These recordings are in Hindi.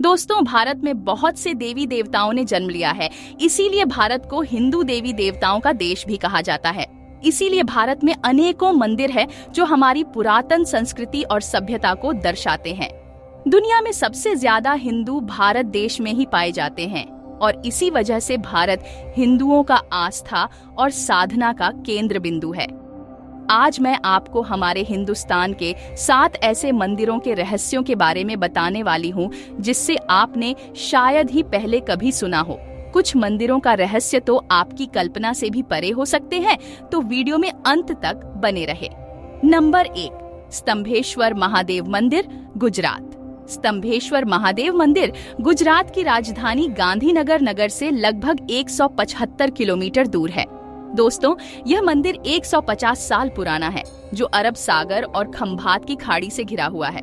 दोस्तों, भारत में बहुत से देवी देवताओं ने जन्म लिया है, इसीलिए भारत को हिंदू देवी देवताओं का देश भी कहा जाता है। इसीलिए भारत में अनेकों मंदिर हैं जो हमारी पुरातन संस्कृति और सभ्यता को दर्शाते हैं। दुनिया में सबसे ज्यादा हिंदू भारत देश में ही पाए जाते हैं और इसी वजह से भारत हिंदुओं का आस्था और साधना का केंद्र बिंदु है। आज मैं आपको हमारे हिंदुस्तान के 7 ऐसे मंदिरों के रहस्यों के बारे में बताने वाली हूँ जिससे आपने शायद ही पहले कभी सुना हो। कुछ मंदिरों का रहस्य तो आपकी कल्पना से भी परे हो सकते हैं, तो वीडियो में अंत तक बने रहे। नंबर 1, स्तंभेश्वर महादेव मंदिर, गुजरात। स्तंभेश्वर महादेव मंदिर गुजरात की राजधानी गांधीनगर नगर से लगभग 175 किलोमीटर दूर है। दोस्तों, यह मंदिर 150 साल पुराना है, जो अरब सागर और खंभात की खाड़ी से घिरा हुआ है।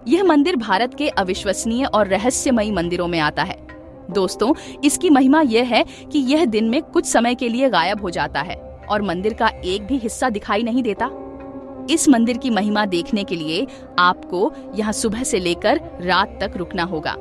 यह मंदिर भारत के अविश्वसनीय और रहस्यमयी मंदिरों में आता है। दोस्तों, इसकी महिमा यह है कि यह दिन में कुछ समय के लिए गायब हो जाता है और मंदिर का एक भी हिस्सा दिखाई नहीं देता। इस मंदिर की महिमा देखने के लिए आपको यहाँ सुबह से लेकर रात तक रुकना होगा।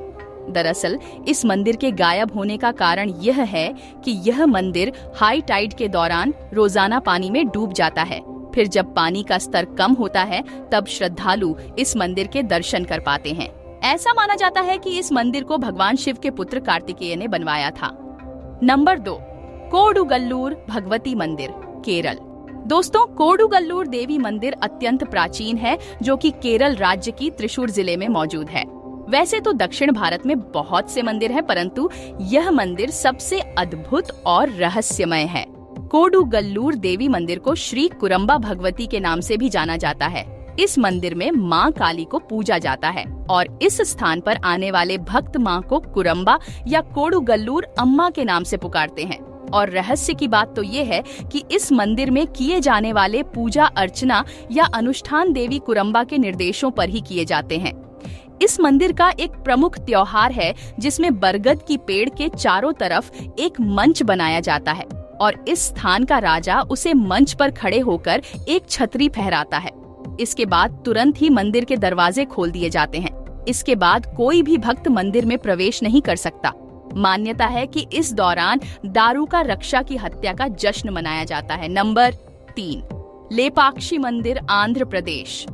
दरअसल इस मंदिर के गायब होने का कारण यह है कि यह मंदिर हाई टाइड के दौरान रोजाना पानी में डूब जाता है। फिर जब पानी का स्तर कम होता है तब श्रद्धालु इस मंदिर के दर्शन कर पाते हैं। ऐसा माना जाता है कि इस मंदिर को भगवान शिव के पुत्र कार्तिकेय ने बनवाया था। नंबर 2, कोडुगल्लूर भगवती मंदिर, केरल। दोस्तों, कोडुगल्लूर देवी मंदिर अत्यंत प्राचीन है, जो कि केरल राज्य की त्रिशूर जिले में मौजूद है। वैसे तो दक्षिण भारत में बहुत से मंदिर हैं, परंतु यह मंदिर सबसे अद्भुत और रहस्यमय है। कोडुगल्लूर देवी मंदिर को श्री कुरम्बा भगवती के नाम से भी जाना जाता है। इस मंदिर में मां काली को पूजा जाता है और इस स्थान पर आने वाले भक्त मां को कुरम्बा या कोडुगल्लूर अम्मा के नाम से पुकारते हैं। और रहस्य की बात तो ये है कि इस मंदिर में किए जाने वाले पूजा अर्चना या अनुष्ठान देवी कुरम्बा के निर्देशों पर ही किए जाते हैं। इस मंदिर का एक प्रमुख त्योहार है जिसमें बरगद की पेड़ के चारों तरफ एक मंच बनाया जाता है और इस स्थान का राजा उसे मंच पर खड़े होकर एक छतरी फहराता है। इसके बाद तुरंत ही मंदिर के दरवाजे खोल दिए जाते हैं। इसके बाद कोई भी भक्त मंदिर में प्रवेश नहीं कर सकता। मान्यता है कि इस दौरान दारुका रक्षा की हत्या का जश्न मनाया जाता है। नंबर 3, लेपाक्षी मंदिर, आंध्र प्रदेश।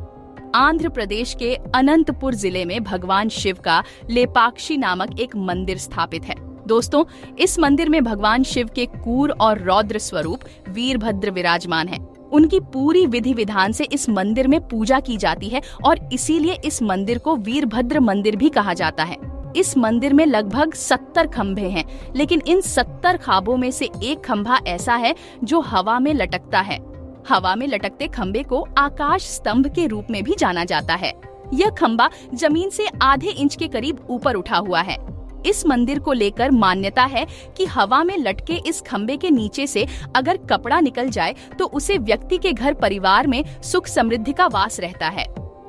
आंध्र प्रदेश के अनंतपुर जिले में भगवान शिव का लेपाक्षी नामक एक मंदिर स्थापित है। दोस्तों, इस मंदिर में भगवान शिव के क्रूर और रौद्र स्वरूप वीरभद्र विराजमान हैं। उनकी पूरी विधि विधान से इस मंदिर में पूजा की जाती है और इसीलिए इस मंदिर को वीरभद्र मंदिर भी कहा जाता है। इस मंदिर में लगभग 70 खंभे हैं, लेकिन इन 70 खांभों में से एक खंभा ऐसा है जो हवा में लटकता है। हवा में लटकते खंभे को आकाश स्तंभ के रूप में भी जाना जाता है। यह खंभा जमीन से आधे इंच के करीब ऊपर उठा हुआ है। इस मंदिर को लेकर मान्यता है कि हवा में लटके इस खंभे के नीचे से अगर कपड़ा निकल जाए तो उसे व्यक्ति के घर परिवार में सुख समृद्धि का वास रहता है।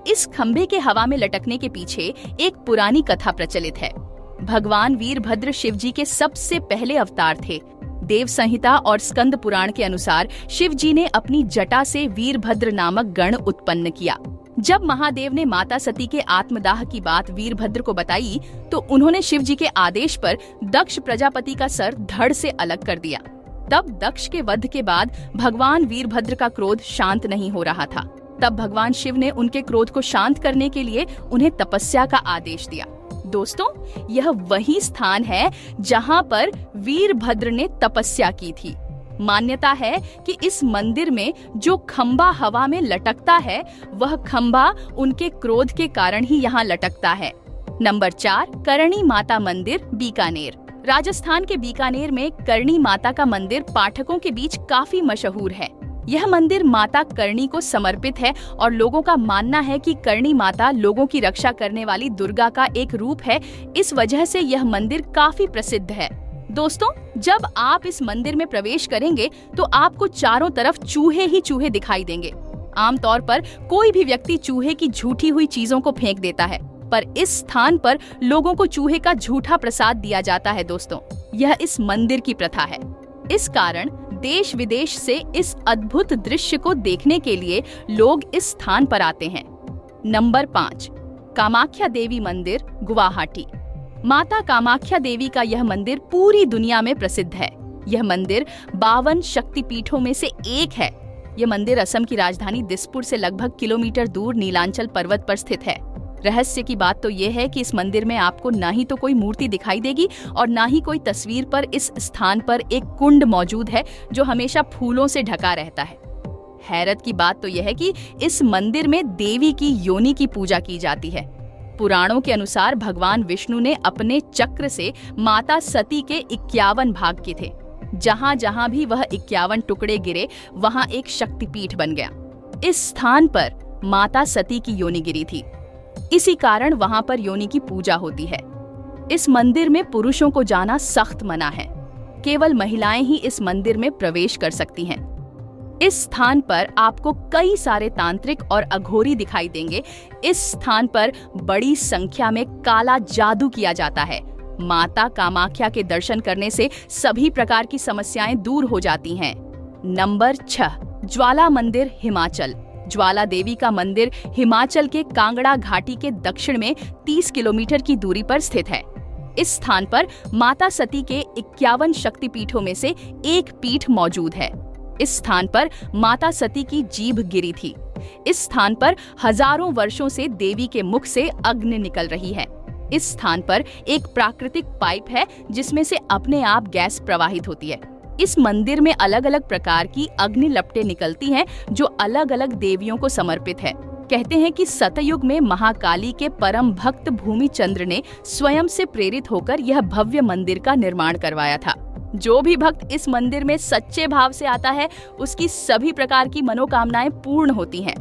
इस खंभे के हवा में लटकने के पीछे एक पुरानी कथा प्रचलित है। भगवान वीरभद्र शिव जी के सबसे पहले अवतार थे। देव संहिता और स्कंद पुराण के अनुसार शिव जी ने अपनी जटा से वीरभद्र नामक गण उत्पन्न किया। जब महादेव ने माता सती के आत्मदाह की बात वीरभद्र को बताई तो उन्होंने शिव जी के आदेश पर दक्ष प्रजापति का सर धड़ से अलग कर दिया। तब दक्ष के वध के बाद भगवान वीरभद्र का क्रोध शांत नहीं हो रहा था। तब भगवान शिव ने उनके क्रोध को शांत करने के लिए उन्हें तपस्या का आदेश दिया। दोस्तों, यह वही स्थान है जहां पर वीरभद्र ने तपस्या की थी। मान्यता है कि इस मंदिर में जो खंभा हवा में लटकता है वह खंभा उनके क्रोध के कारण ही यहाँ लटकता है। नंबर 4, करणी माता मंदिर, बीकानेर। राजस्थान के बीकानेर में करणी माता का मंदिर पाठकों के बीच काफी मशहूर है। यह मंदिर माता करणी को समर्पित है और लोगों का मानना है कि करणी माता लोगों की रक्षा करने वाली दुर्गा का एक रूप है। इस वजह से यह मंदिर काफी प्रसिद्ध है। दोस्तों, जब आप इस मंदिर में प्रवेश करेंगे तो आपको चारों तरफ चूहे ही चूहे दिखाई देंगे। आमतौर पर कोई भी व्यक्ति चूहे की झूठी हुई चीजों को फेंक देता है, पर इस स्थान पर लोगों को चूहे का झूठा प्रसाद दिया जाता है। दोस्तों, यह इस मंदिर की प्रथा है। इस कारण देश विदेश से इस अद्भुत दृश्य को देखने के लिए लोग इस स्थान पर आते हैं। नंबर 5, कामाख्या देवी मंदिर, गुवाहाटी। माता कामाख्या देवी का यह मंदिर पूरी दुनिया में प्रसिद्ध है। यह मंदिर 52 शक्तिपीठों में से एक है। यह मंदिर असम की राजधानी दिसपुर से लगभग किलोमीटर दूर नीलांचल पर्वत पर स्थित है। रहस्य की बात तो यह है कि इस मंदिर में आपको ना ही तो कोई मूर्ति दिखाई देगी और ना ही कोई तस्वीर पर इस स्थान पर एक कुंड मौजूद है जो हमेशा फूलों से ढका रहता है। हैरत की बात तो यह है कि इस मंदिर में देवी की योनि की पूजा की जाती है। पुराणों के अनुसार भगवान विष्णु ने अपने चक्र से माता सती के 51 भाग किए थे। जहां जहां भी वह 51 टुकड़े गिरे वहां एक शक्तिपीठ बन गया। इस स्थान पर माता सती की योनि गिरी थी, इसी कारण वहां पर योनि की पूजा होती है। इस मंदिर में पुरुषों को जाना सख्त मना है। केवल महिलाएं ही इस मंदिर में प्रवेश कर सकती हैं। इस स्थान पर आपको कई सारे तांत्रिक और अघोरी दिखाई देंगे। इस स्थान पर बड़ी संख्या में काला जादू किया जाता है। माता कामाख्या के दर्शन करने से सभी प्रकार की समस्याएं दूर हो जाती हैं। नंबर 6, ज्वाला मंदिर, हिमाचल। ज्वाला देवी का मंदिर हिमाचल के कांगड़ा घाटी के दक्षिण में 30 किलोमीटर की दूरी पर स्थित है। इस स्थान पर माता सती के 51 शक्तिपीठों में से एक पीठ मौजूद है। इस स्थान पर माता सती की जीभ गिरी थी। इस स्थान पर हजारों वर्षों से देवी के मुख से अग्नि निकल रही है। इस स्थान पर एक प्राकृतिक पाइप है जिसमें से अपने आप गैस प्रवाहित होती है। इस मंदिर में अलग अलग प्रकार की अग्नि लपटें निकलती हैं जो अलग अलग देवियों को समर्पित है। कहते हैं कि सतयुग में महाकाली के परम भक्त भूमि चंद्र ने स्वयं से प्रेरित होकर यह भव्य मंदिर का निर्माण करवाया था। जो भी भक्त इस मंदिर में सच्चे भाव से आता है उसकी सभी प्रकार की मनोकामनाएं पूर्ण होती हैं।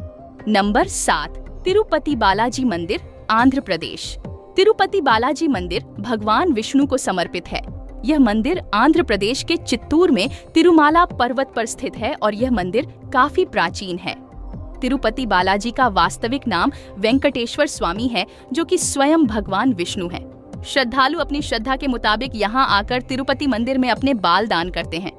नंबर 7, तिरुपति बालाजी मंदिर, आंध्र प्रदेश। तिरुपति बालाजी मंदिर भगवान विष्णु को समर्पित है। यह मंदिर आंध्र प्रदेश के चित्तूर में तिरुमाला पर्वत पर स्थित है और यह मंदिर काफी प्राचीन है। तिरुपति बालाजी का वास्तविक नाम वेंकटेश्वर स्वामी है, जो कि स्वयं भगवान विष्णु है। श्रद्धालु अपनी श्रद्धा के मुताबिक यहाँ आकर तिरुपति मंदिर में अपने बाल दान करते हैं।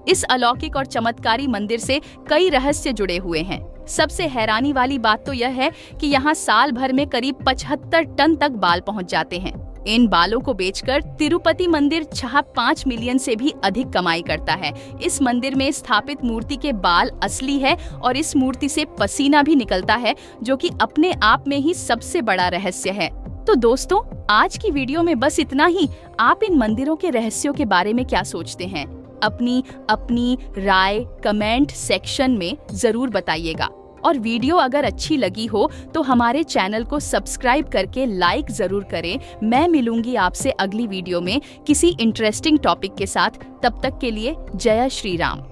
इस अलौकिक और चमत्कारी मंदिर से कई रहस्य जुड़े हुए हैं। सबसे हैरानी वाली बात तो यह है कि यहाँ साल भर में करीब 75 टन तक बाल पहुँच जाते हैं। इन बालों को बेचकर तिरुपति मंदिर 5 मिलियन से भी अधिक कमाई करता है। इस मंदिर में स्थापित मूर्ति के बाल असली है और इस मूर्ति से पसीना भी निकलता है, जो कि अपने आप में ही सबसे बड़ा रहस्य है। तो दोस्तों, आज की वीडियो में बस इतना ही। आप इन मंदिरों के रहस्यों के बारे में क्या सोचते हैं? अपनी राय कमेंट सेक्शन में जरूर बताइएगा। और वीडियो अगर अच्छी लगी हो तो हमारे चैनल को सब्सक्राइब करके लाइक जरूर करें। मैं मिलूंगी आपसे अगली वीडियो में किसी इंटरेस्टिंग टॉपिक के साथ। तब तक के लिए जय श्री राम।